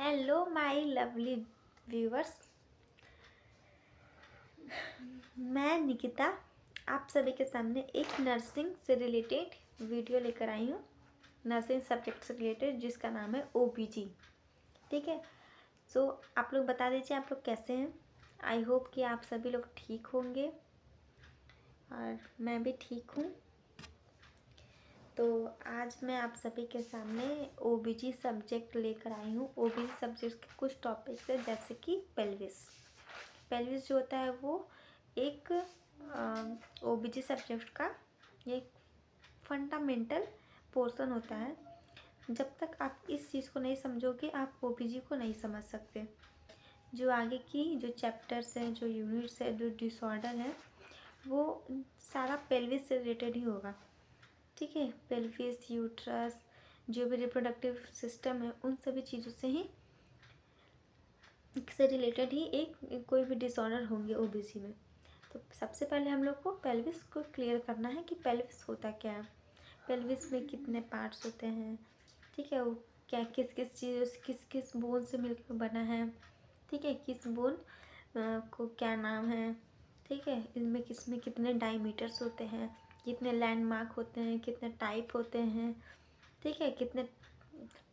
Hello my lovely viewers, मैं निकिता आप सभी के सामने एक नर्सिंग से रिलेटेड वीडियो लेकर आई हूँ। नर्सिंग सब्जेक्ट से रिलेटेड जिसका नाम है ओबीजी। ठीक है, सो आप लोग बता दीजिए आप लोग कैसे हैं। आई होप कि आप सभी लोग ठीक होंगे और मैं भी ठीक हूँ। तो आज मैं आप सभी के सामने ओबीजी सब्जेक्ट लेकर आई हूँ। ओबीजी सब्जेक्ट के कुछ टॉपिक्स है जैसे कि पेल्विस जो होता है वो एक ओबीजी सब्जेक्ट का एक फंडामेंटल पोर्शन होता है। जब तक आप इस चीज़ को नहीं समझोगे आप ओबीजी को नहीं समझ सकते। जो आगे की जो चैप्टर्स हैं, जो यूनिट्स है, जो डिसऑर्डर है, वो सारा पेल्विस से रिलेटेड ही होगा। ठीक है, पेल्विस, यूट्रस, जो भी रिप्रोडक्टिव सिस्टम है, उन सभी चीज़ों से रिलेटेड ही एक कोई भी डिसऑर्डर होंगे ओबीसी में। तो सबसे पहले हम लोग को पेल्विस को क्लियर करना है कि पेल्विस होता क्या है, पेल्विस में कितने पार्ट्स होते हैं। ठीक है, वो क्या किस किस चीज़ किस किस बोन से मिलकर बना है। ठीक है, किस बोन को क्या नाम है। ठीक है, इनमें किसमें कितने डायमीटर्स होते हैं, कितने लैंडमार्क होते हैं, कितने टाइप होते हैं। ठीक है, कितने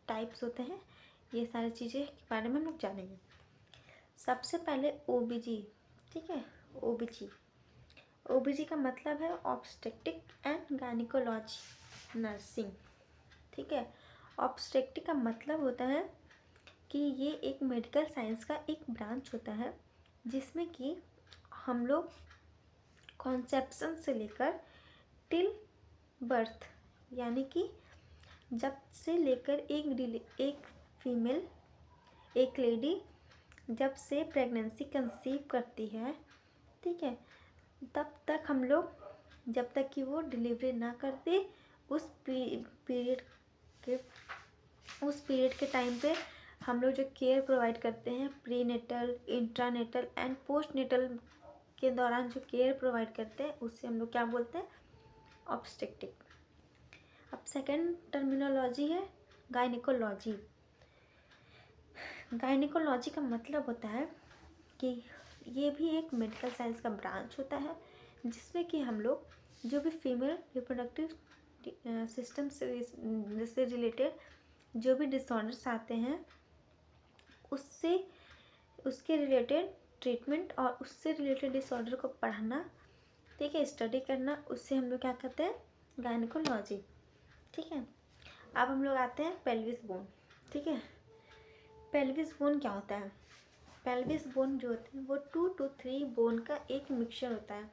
टाइप्स होते हैं, ये सारी चीज़ें के बारे में हम लोग जानेंगे। सबसे पहले ओबीजी। ठीक है, ओबीजी का मतलब है ऑब्स्टेट्रिक एंड गायनिकोलॉजी नर्सिंग। ठीक है, ऑब्स्टेट्रिक का मतलब होता है कि ये एक मेडिकल साइंस का एक ब्रांच होता है जिसमें कि हम लोग कॉन्सेप्शन से लेकर टिल बर्थ, यानी कि जब से लेकर एक फीमेल, एक लेडी जब से प्रेगनेंसी कंसीव करती है, ठीक है, तब तक हम लोग जब तक कि वो डिलीवरी ना करते उस पीरियड के टाइम पे हम लोग जो केयर प्रोवाइड करते हैं, prenatal, intranatal and postnatal के दौरान जो केयर प्रोवाइड करते हैं उससे हम लोग क्या बोलते हैं, ऑब्स्टेट्रिक। अब सेकेंड टर्मिनोलॉजी है गायनिकोलॉजी। गायनिकोलॉजी का मतलब होता है कि ये भी एक मेडिकल साइंस का ब्रांच होता है जिसमें कि हम लोग जो भी फीमेल रिप्रोडक्टिव सिस्टम से रिलेटेड जो भी डिसऑर्डर्स आते हैं उसके रिलेटेड ट्रीटमेंट और उससे रिलेटेड डिसऑर्डर को पढ़ना, ठीक है, स्टडी करना, उससे हम लोग क्या कहते हैं, गायनिकोलॉजी। ठीक है, अब हम लोग आते हैं पेल्विस बोन। ठीक है, पेल्विस बोन क्या होता है। पेल्विस बोन जो होते हैं वो 2 to 3 बोन का एक मिक्सचर होता है।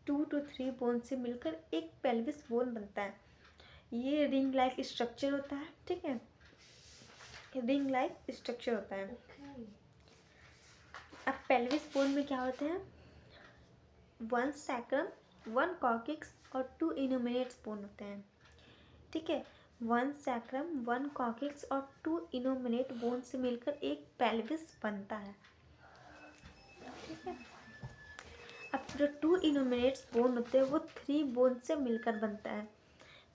2 to 3 बोन से मिलकर एक पेल्विस बोन बनता है। ये रिंग लाइक स्ट्रक्चर होता है। ठीक है, रिंग लाइक स्ट्रक्चर होता है। अब पेल्विस बोन में क्या होते हैं, 1 सैक्रम, 1 कॉक्सिक्स और 2 इनोमिनेट्स बोन होते हैं। ठीक है, 1 सैक्रम, 1 कॉक्सिक्स और 2 इनोमिनेट बोन से मिलकर एक पेल्विस बनता है। ठीक है, अब जो 2 इनोमिनेट्स बोन होते हैं वो 3 बोन से मिलकर बनता है।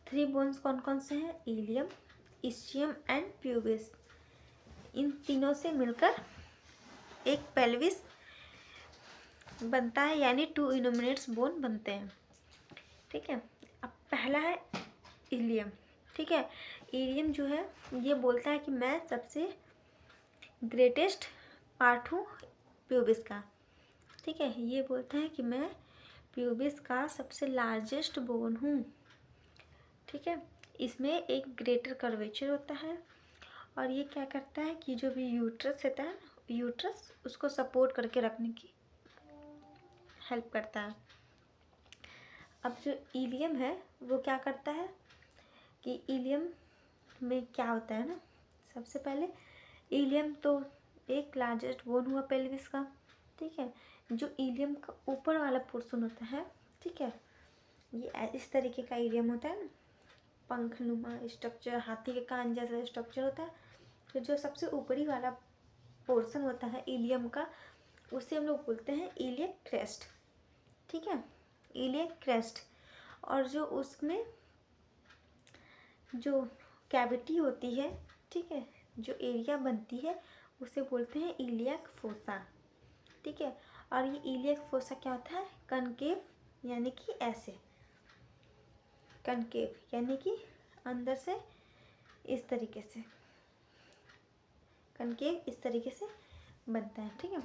3 बोन्स कौन कौन से हैं, इलियम, इस्चियम एंड प्यूबिस। इन तीनों से मिलकर एक पेल्विस बनता है, यानी 2 इनोमिनेट्स बोन बनते हैं। ठीक है, अब पहला है इलियम। ठीक है, इलियम जो है ये बोलता है कि मैं सबसे ग्रेटेस्ट पार्ट हूँ प्यूबिस का। ठीक है, ये बोलता है कि मैं प्यूबिस का सबसे लार्जेस्ट बोन हूँ। ठीक है, इसमें एक ग्रेटर कर्वेचर होता है और ये क्या करता है कि जो भी यूट्रस होता है, यूट्रस उसको सपोर्ट करके रखने की हेल्प करता है। अब जो इलियम है वो क्या करता है कि इलियम में क्या होता है ना, सबसे पहले इलियम तो एक लार्जेस्ट बोन हुआ पेल्विस का। ठीक है, जो इलियम का ऊपर वाला पोर्शन होता है, ठीक है, ये इस तरीके का इलियम होता है ना, पंखनुमा स्ट्रक्चर, हाथी के कान जैसा स्ट्रक्चर होता है। तो जो सबसे ऊपरी वाला पोर्शन होता है इलियम का उसे हम लोग बोलते हैं इलियक क्रेस्ट। ठीक है, इलियक क्रेस्ट। और जो उसमें जो कैविटी होती है, ठीक है, जो एरिया बनती है उसे बोलते हैं इलियक फोसा। ठीक है, और ये इलियक फोसा क्या होता है, कनकेव यानी कि ऐसे, कनकेव यानी कि अंदर से इस तरीके से, कनकेव इस तरीके से बनता है। ठीक है,